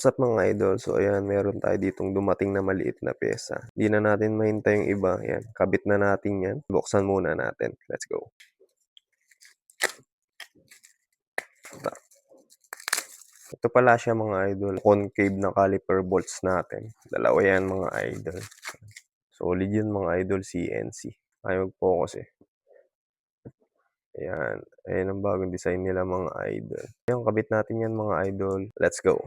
What's up mga idol? So ayan, meron tayo ditong dumating na maliit na pyesa. Hindi na natin mahintay yung iba. Ayan, kabit na natin yan. Buksan muna natin. Let's go. Ito pala siya mga idol. Concave na caliper bolts natin. Dalawa yan mga idol. Solid yun mga idol, CNC. Ayaw mag-focus eh. Ayan. Ayan ang bagong design nila mga idol. Ayan, kabit natin yan mga idol. Let's go.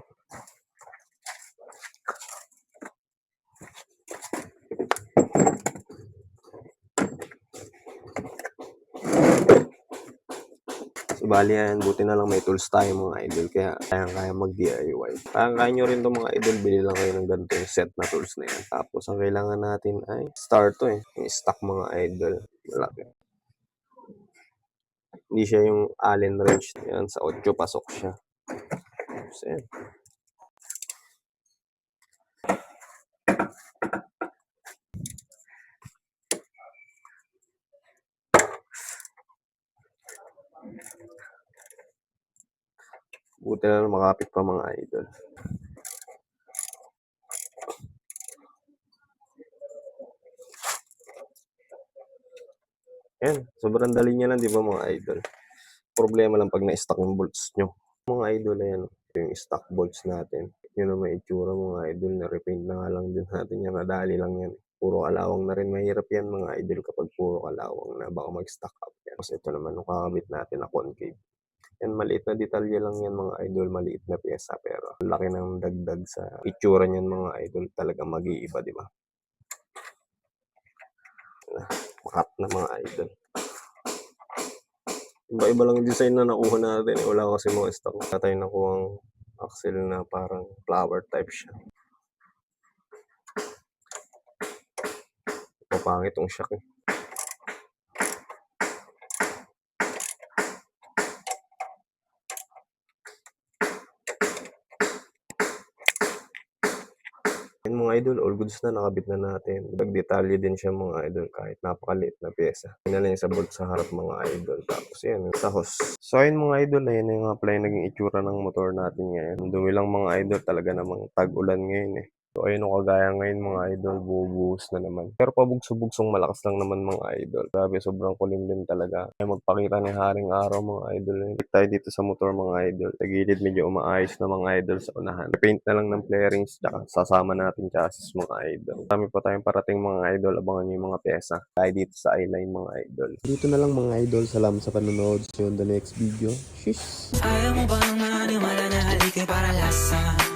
So, bali yan, buti na lang may tools tayo mga idol, kaya kaya mag-DIY. Kaya nyo rin to mga idol, bili lang kayo ng ganito yung set na tools na yan. Tapos, ang kailangan natin ay starter yung stock mga idol. Malaki. Hindi siya yung Allen wrench. Yan, sa 8 pasok siya. So, yan. Buti na lang makapit pa mga idol. Yan, sobrang dali niya lang, di ba mga idol? Problema lang pag na-stock yung bolts nyo. Mga idol, ayan, yung stock bolts natin. Yun na may itsura mga idol, na repaint na nga lang din natin yan. Nadali lang yan. Puro kalawang na rin. Mahirap yan mga idol kapag puro kalawang na baka mag-stock up yan. Tapos ito naman, yung kakabit natin na concave. Yan, maliit na detalye lang yan mga idol, maliit na pyesa, pero laki ng dagdag sa itsura niyan mga idol, talaga mag-iiba, di ba? Makat na mga idol. Iba-iba lang yung design na nakuha natin. Wala kasi mga stock. Wala tayo nakuhang axle na parang flower type siya. Papangit yung shock eh. Yan mga idol, all goods na, nakabit na natin. Nagdetalye din siya mga idol kahit napakaliit na pyesa. Yan na lang sa bolt sa harap mga idol. Tapos yan, sa hose. So ayun mga idol, ayun na yung nga pala yung naging itsura ng motor natin ngayon. Dumi lang mga idol, talaga namang tag-ulan ngayon eh. So ayun o, kagaya ngayon mga idol, bubuhos na naman. Pero pabugso-bugsong malakas lang naman mga idol. Grabe, sobrang kulimlim talaga. Kaya magpakita ni Haring Araw mga idol. Balik tayo dito sa motor mga idol. Sa gilid medyo umaayos na mga idol sa unahan. Paint na lang ng flarings, tsaka sasama natin chassis mga idol. Dami pa tayong parating mga idol. Abangan nyo yung mga pyesa. Tayo dito sa I-Line mga idol. Dito na lang mga idol. Salamat sa panonood. See you on the next video. Shish! Ayaw mo bang maniwala na halika para lasa?